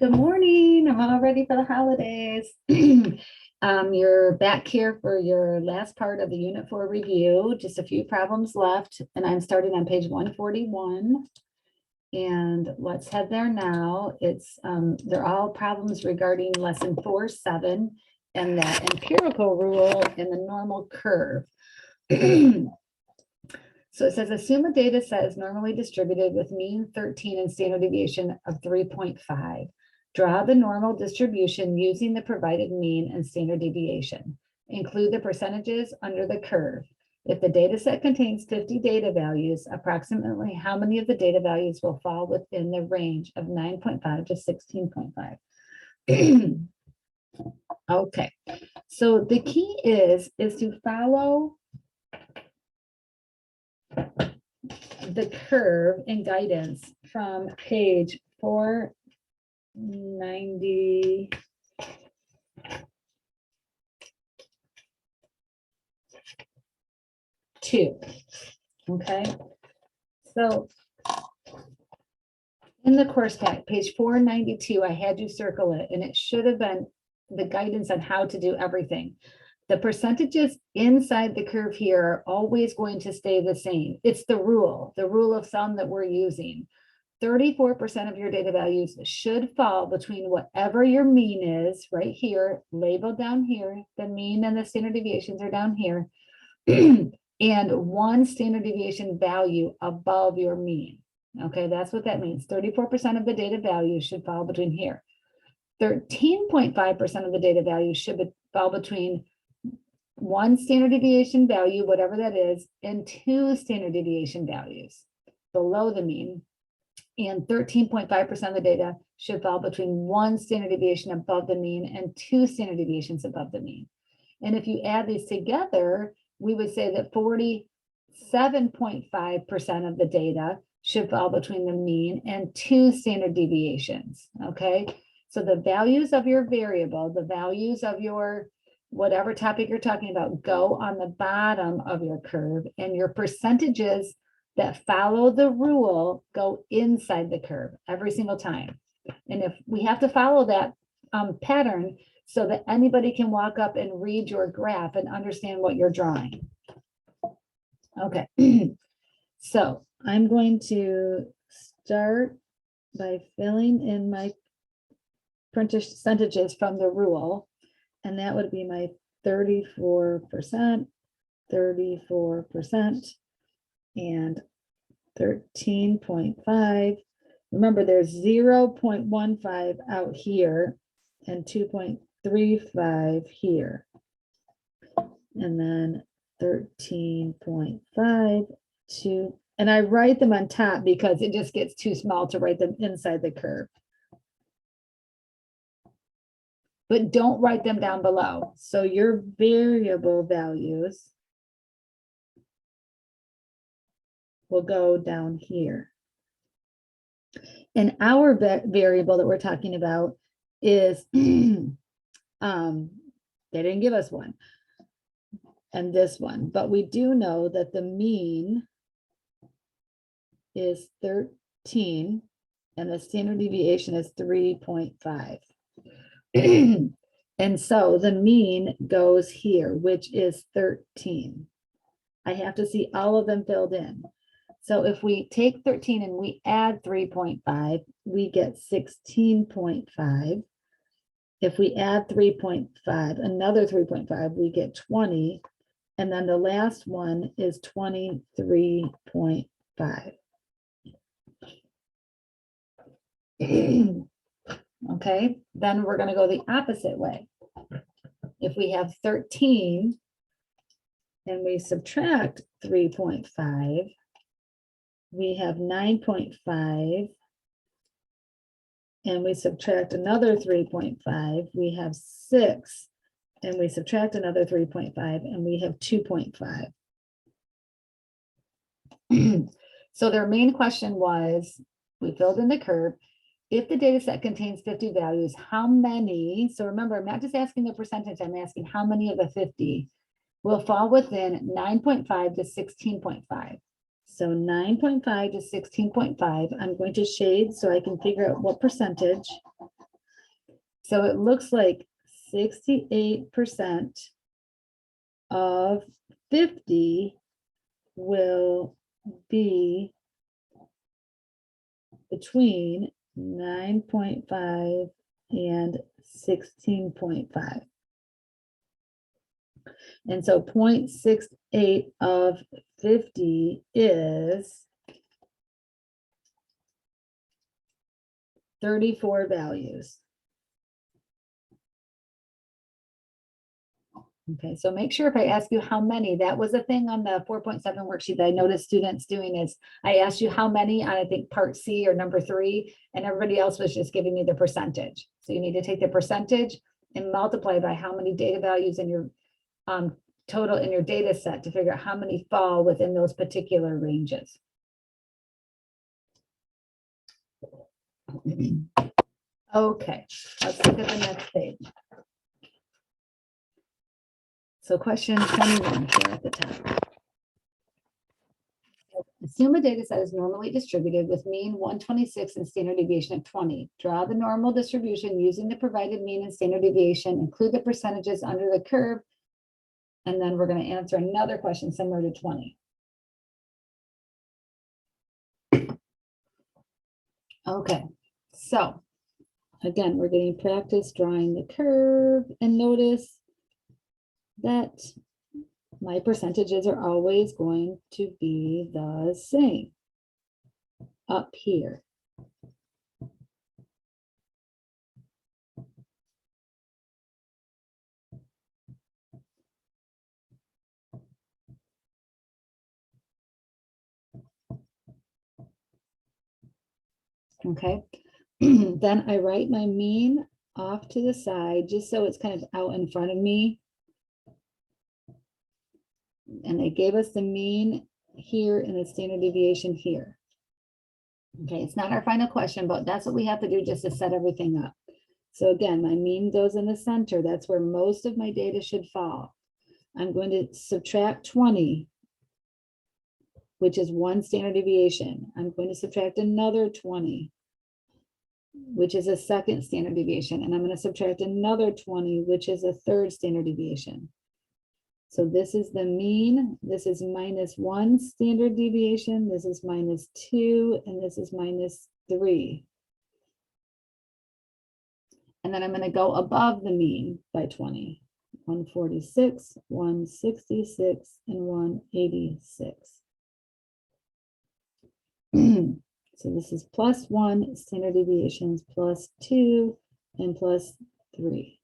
Good morning. I'm all ready for the holidays. You're back here for your last part of the Unit 4 review. Just a few problems left, and I'm starting on page 141. And let's head there now. They're all problems regarding lesson 4.7 and that empirical rule and the normal curve. So it says, assume a data set is normally distributed with mean 13 and standard deviation of 3.5. Draw the normal distribution using the provided mean and standard deviation. Include the percentages under the curve. If the data set contains 50 data values, approximately how many of the data values will fall within the range of 9.5 to 16.5? Okay, so the key is to follow the curve and guidance from page 492. Okay, so in the course pack, page 492, I had you circle it, and it should have been the guidance on how to do everything. The percentages inside the curve here are always going to stay the same. It's the rule of thumb that we're using. 34% of your data values should fall between whatever your mean is right here, labeled down here. The mean and the standard deviations are down here, and one standard deviation value above your mean. Okay, that's what that means. 34% of the data values should fall between here. 13.5% of the data values should fall between one standard deviation value, whatever that is, and two standard deviation values below the mean. And 13.5% of the data should fall between one standard deviation above the mean and two standard deviations above the mean. And if you add these together, we would say that 47.5% of the data should fall between the mean and two standard deviations. Okay, so the values of your variable, the values of your whatever topic you're talking about, go on the bottom of your curve, and your percentages that follow the rule go inside the curve every single time. And if we have to follow that pattern so that anybody can walk up and read your graph and understand what you're drawing. Okay, so I'm going to start by filling in my percentages from the rule. And that would be my 34%, 34%, and 13.5. Remember, there's 0.15 out here and 2.35 here. And then 13.5 to, and I write them on top because it just gets too small to write them inside the curve. But don't write them down below. So your variable values will go down here. And our variable that we're talking about is, they didn't give us one, and this one, but we do know that the mean is 13 and the standard deviation is 3.5. And so the mean goes here, which is 13. I have to see all of them filled in. So if we take 13 and we add 3.5, we get 16.5. If we add 3.5, another 3.5, we get 20. And then the last one is 23.5. Okay, then we're going to go the opposite way. If we have 13 and we subtract 3.5, we have 9.5, and we subtract another 3.5, we have 6, and we subtract another 3.5, and we have 2.5. So their main question was, we filled in the curve. If the data set contains 50 values, how many, so remember, I'm not just asking the percentage, I'm asking how many of the 50 will fall within 9.5 to 16.5. So 9.5 to 16.5, I'm going to shade so I can figure out what percentage So it looks like 68% of 50 will be between 9.5 and 16.5. And so 0.68 of 50 is 34 values. Okay, so make sure if I ask you how many, that was a thing on the 4.7 worksheet that I noticed students doing is I asked you how many on I think part C or number 3, and everybody else was just giving me the percentage. So you need to take the percentage and multiply by how many data values in your total in your data set to figure out how many fall within those particular ranges. Okay, let's look at the next page. So question 21 here at the top. Assume a data set is normally distributed with mean 126 and standard deviation of 20. Draw the normal distribution using the provided mean and standard deviation. Include the percentages under the curve. And then we're going to answer another question similar to 20. Okay, so again, we're getting practice drawing the curve, and notice that my percentages are always going to be the same up here. Okay, then I write my mean off to the side just so it's kind of out in front of me. And they gave us the mean here and the standard deviation here. Okay, it's not our final question, but that's what we have to do just to set everything up. So again, my mean goes in the center. That's where most of my data should fall. I'm going to subtract 20, which is 1 standard deviation. I'm going to subtract another 20, which is a 2nd standard deviation. And I'm going to subtract another 20, which is a 3rd standard deviation. So this is the mean. This is -1 standard deviation. This is -2, and this is -3. And then I'm going to go above the mean by 20. 146, 166, and 186. So this is +1 standard deviations, +2, and +3.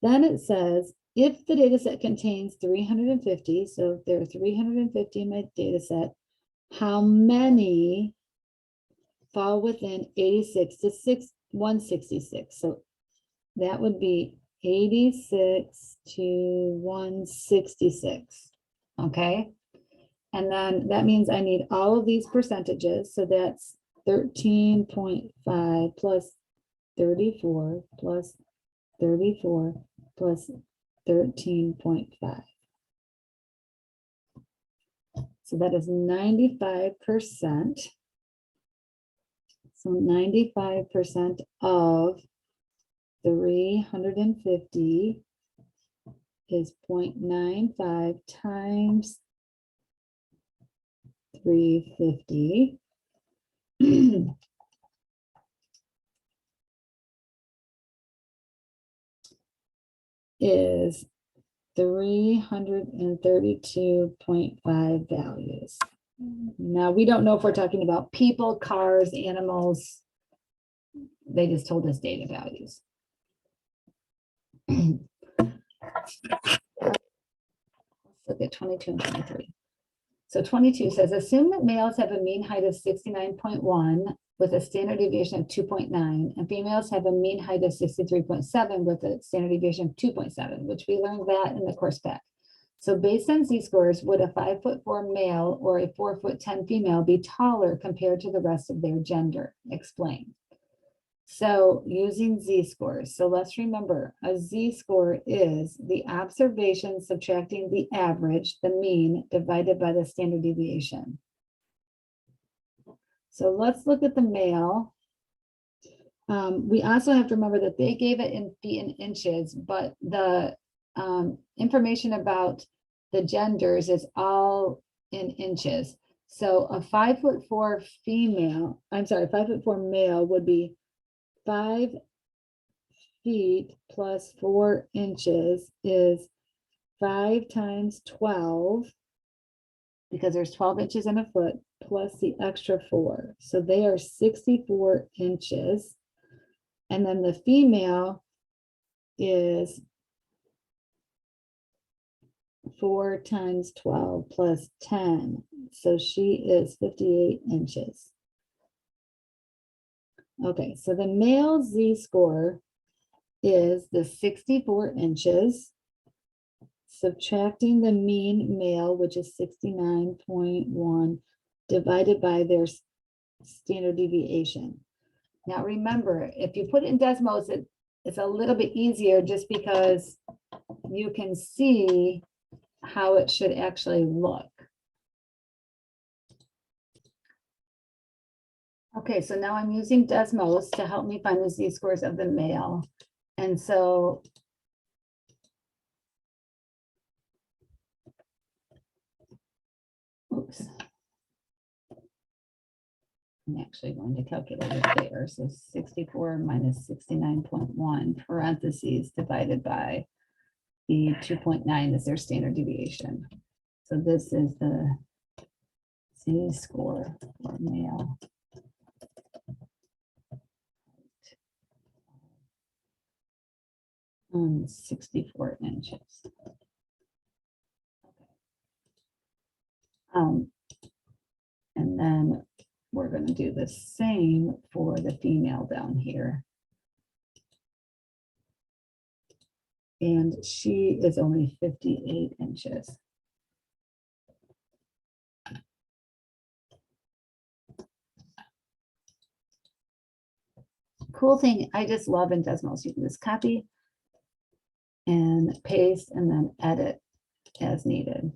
Then it says, if the data set contains 350, so if there are 350 in my data set, how many fall within 86 to 166? So that would be 86 to 166, okay? And then that means I need all of these percentages. So that's 13.5 plus 34 plus 34 plus 13.5. So that is 95%. So 95% of 350 is 0.95 times 350. Is 332.5 values. Now, we don't know if we're talking about people, cars, animals. They just told us data values. Let's look at 22 and 23. So 22 says, assume that males have a mean height of 69.1 with a standard deviation of 2.9, and females have a mean height of 63.7 with a standard deviation of 2.7, which we learned that in the course pack. So based on z-scores, would a 5'4" male or a 4'10" female be taller compared to the rest of their gender? Explain. So using z-scores. So let's remember, a z-score is the observation subtracting the average, the mean, divided by the standard deviation. So let's look at the male. We also have to remember that they gave it in feet and inches, but the information about the genders is all in inches. So a 5'4" female, I'm sorry, 5'4" male would be 5 feet plus 4 inches is 5 times 12, because there's 12 inches in a foot plus the extra 4. So they are 64 inches. And then the female is 4 times 12 plus 10. So she is 58 inches. Okay, so the male Z-score is the 64 inches, subtracting the mean male, which is 69.1, divided by their standard deviation. Now remember, if you put it in Desmos, it's a little bit easier just because you can see how it should actually look. Okay, so now I'm using Desmos to help me find the Z-scores of the male. And so oops. I'm actually going to calculate it there. So 64 minus 69.1 parentheses divided by the 2.9 is their standard deviation. So this is the Z-score for male. 64 inches. And then we're going to do the same for the female down here. And she is only 58 inches. Cool thing I just love in Desmos, you can just copy and paste and then edit as needed.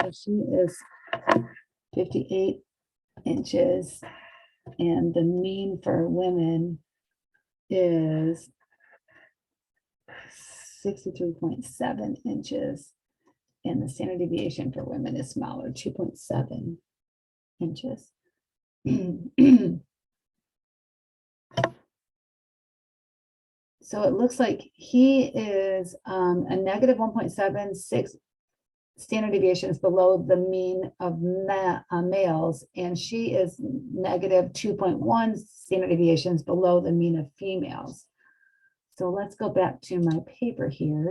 So she is 58 inches and the mean for women is 63.7 inches. And the standard deviation for women is smaller, 2.7 inches. So it looks like he is a negative 1.76 standard deviations below the mean of males, and she is negative 2.1 standard deviations below the mean of females. So let's go back to my paper here.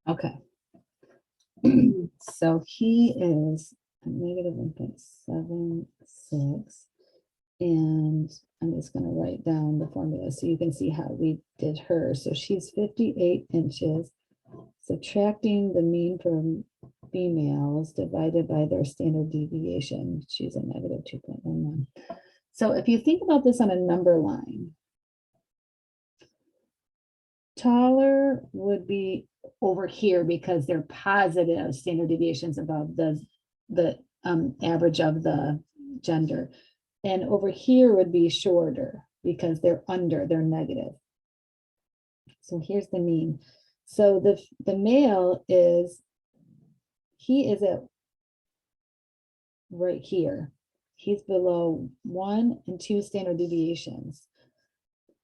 Okay. So he is a negative 1.76. And I'm just going to write down the formula so you can see how we did her. So she's 58 inches, subtracting the mean from females divided by their standard deviation. She's a negative 2.11. So if you think about this on a number line, taller would be over here because they're positive standard deviations above the average of the gender. And over here would be shorter because they're under, they're negative. So here's the mean. So the male is, he is at right here. He's below 1 and 2 standard deviations.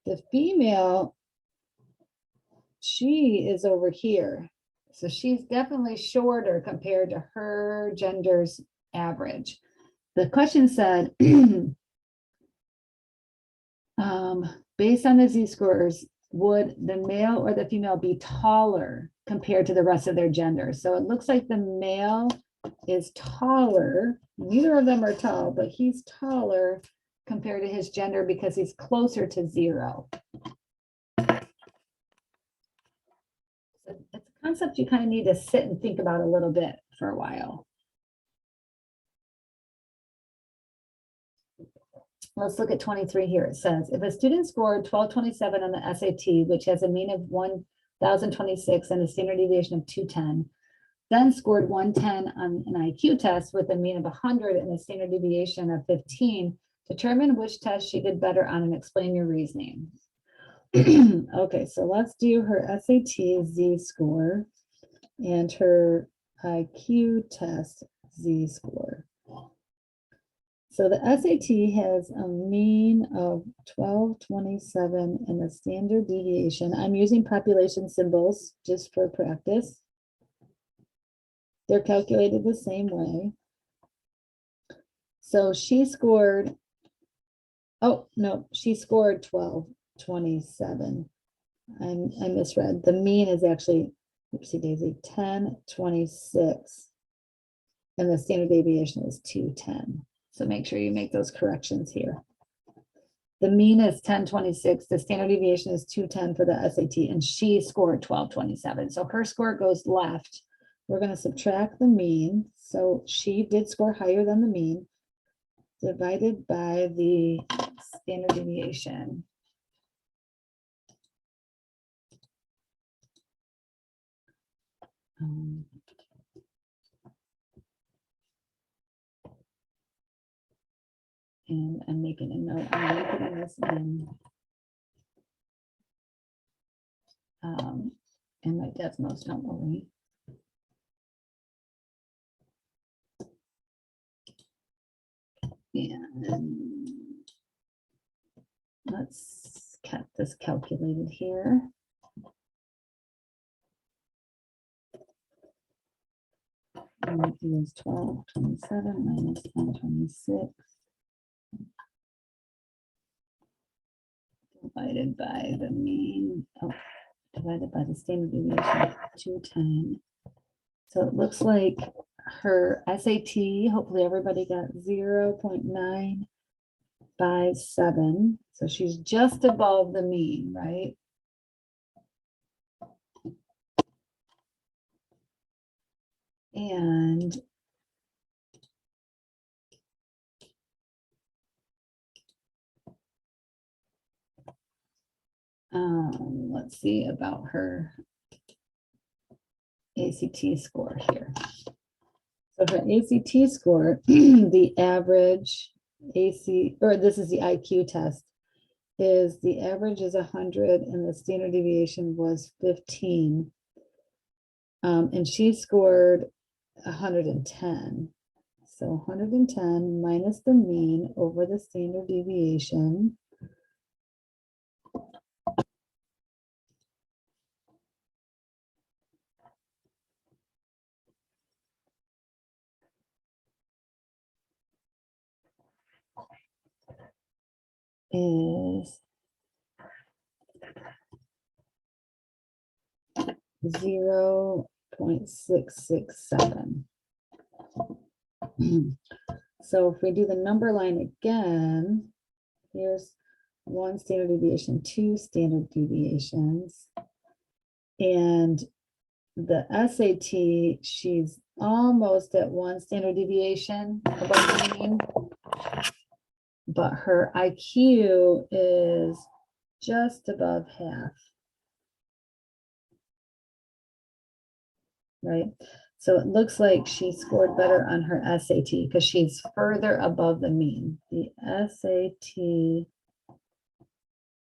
The female, she is over here. So she's definitely shorter compared to her gender's average. The question said, based on the Z-scores, would the male or the female be taller compared to the rest of their gender? So it looks like the male is taller. Neither of them are tall, but he's taller compared to his gender because he's closer to 0. It's concept you kind of need to sit and think about a little bit for a while. Let's look at 23 here. It says, if a student scored 1227 on the SAT, which has a mean of 1026 and a standard deviation of 210, then scored 110 on an IQ test with a mean of 100 and a standard deviation of 15, determine which test she did better on and explain your reasoning. Okay, so let's do her SAT Z-score and her IQ test Z-score. So the SAT has a mean of 1227 and a standard deviation. I'm using population symbols just for practice. They're calculated the same way. So she scored, oh, no, she scored 1227. I misread. The mean is actually, oopsie daisy, 1026. And the standard deviation is 210. So make sure you make those corrections here. The mean is 1026. The standard deviation is 210 for the SAT, and she scored 1227. So her score goes left. We're going to subtract the mean. So she did score higher than the mean, divided by the standard deviation. And I'm making a note. I'm putting this in my Desmos, don't worry. And let's get this calculated here. And it is 1227 minus 1026 divided by the mean, divided by the standard deviation of 210. So it looks like her SAT, hopefully everybody got 0.957. So she's just above the mean, right? And let's see about her ACT score here. So her ACT score, the average AC, or this is the IQ test, is the average is 100 and the standard deviation was 15. And she scored 110. So 110 minus the mean over the standard deviation. Is 0.667. So if we do the number line again, here's one standard deviation, two standard deviations. And the SAT, she's almost at one standard deviation above the mean, but her IQ is just above half. Right? So it looks like she scored better on her SAT because she's further above the mean. The SAT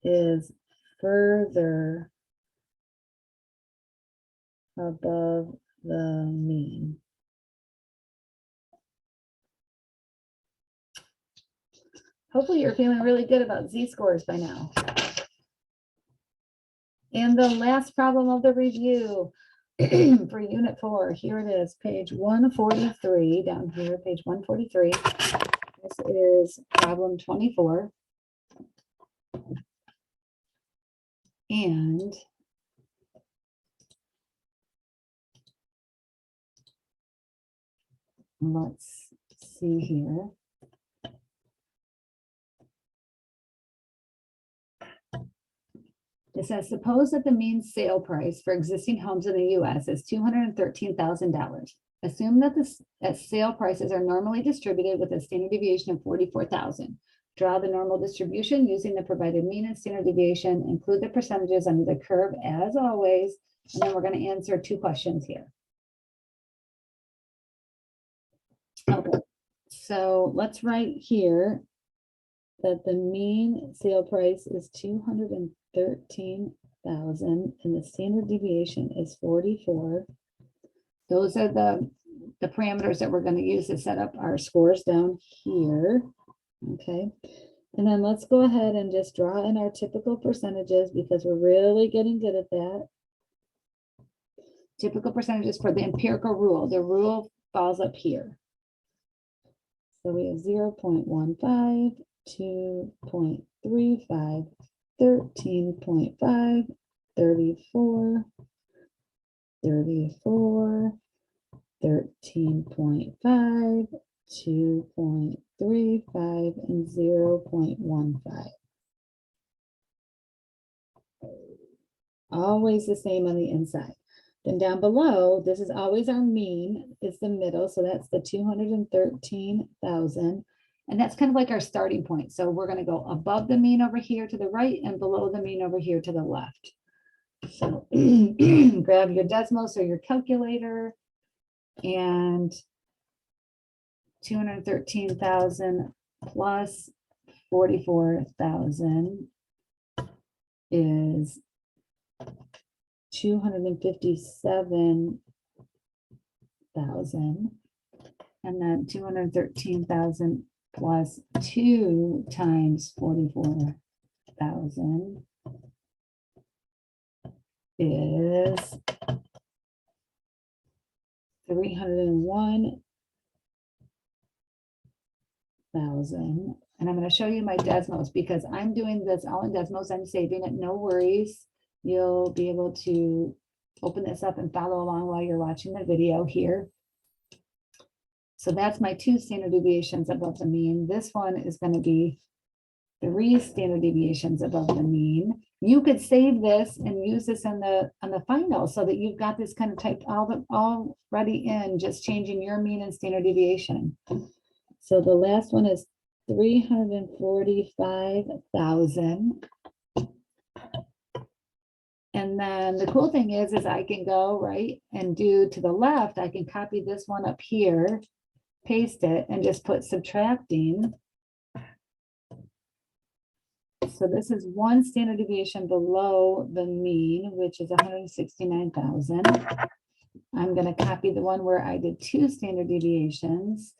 is further above the mean. Hopefully you're feeling really good about Z-scores by now. And the last problem of the review for Unit 4, here it is, page 143, down here, page 143. This is problem 24. And let's see here. It says, suppose that the mean sale price for existing homes in the US is $213,000. Assume that that sale prices are normally distributed with a standard deviation of 44,000. Draw the normal distribution using the provided mean and standard deviation. Include the percentages under the curve as always. And then we're going to answer 2 questions here. Okay, so let's write here that the mean sale price is 213,000 and the standard deviation is 44. Those are the parameters that we're going to use to set up our scores down here. Okay, and then let's go ahead and just draw in our typical percentages because we're really getting good at that. Typical percentages for the empirical rule. The rule falls up here. So we have 0.15, 2.35, 13.5, 34, 34, 13.5, 2.35, and 0.15. Always the same on the inside. Then down below, this is always our mean, is the middle. So that's the 213,000. And that's kind of like our starting point. So we're going to go above the mean over here to the right and below the mean over here to the left. So grab your Desmos or your calculator, and 213,000 plus 44,000 is 257,000, and then 213,000 plus 2 times 44,000 is 301,000. And I'm going to show you my Desmos because I'm doing this all in Desmos. I'm saving it, no worries. You'll be able to open this up and follow along while you're watching the video here. So that's my 2 standard deviations above the mean. This one is going to be 3 standard deviations above the mean. You could save this and use this on the final so that you've got this kind of typed already in, just changing your mean and standard deviation. So the last one is 345,000. And then the cool thing is I can go right and do to the left. I can copy this one up here, paste it, and just put subtracting. So this is 1 standard deviation below the mean, which is 169,000. I'm going to copy the one where I did 2 standard deviations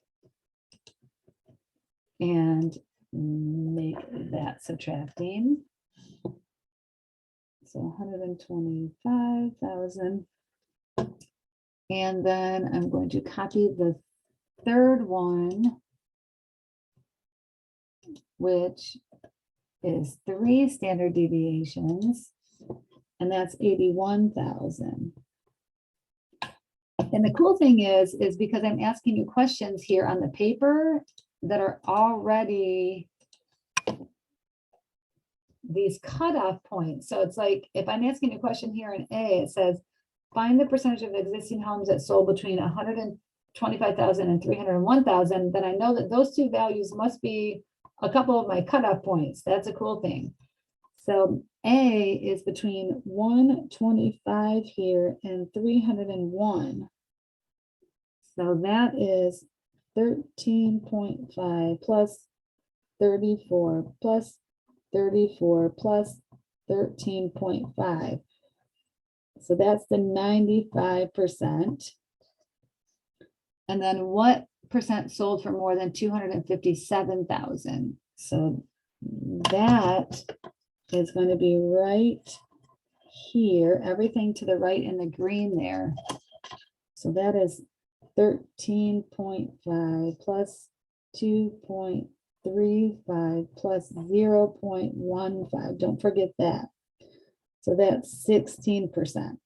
and make that subtracting. So 125,000. And then I'm going to copy the 3rd one, which is 3 standard deviations, and that's 81,000. And the cool thing is because I'm asking you questions here on the paper that are already these cutoff points. So it's like, if I'm asking a question here in A, it says, find the percentage of existing homes that sold between 125,000 and 301,000, then I know that those 2 values must be a couple of my cutoff points. That's a cool thing. So A is between 125 here and 301. So that is 13.5 plus 34 plus 34 plus 13.5. So that's the 95%. And then what percent sold for more than 257,000? So that is going to be right here, everything to the right in the green there. So that is 13.5 plus 2.35 plus 0.15. Don't forget that. So that's 16%.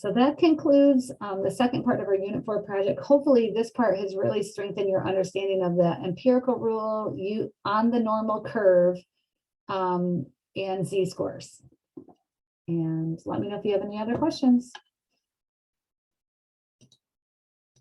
So that concludes the second part of our Unit 4 project. Hopefully this part has really strengthened your understanding of the empirical rule, you on the normal curve, and z-scores. And let me know if you have any other questions.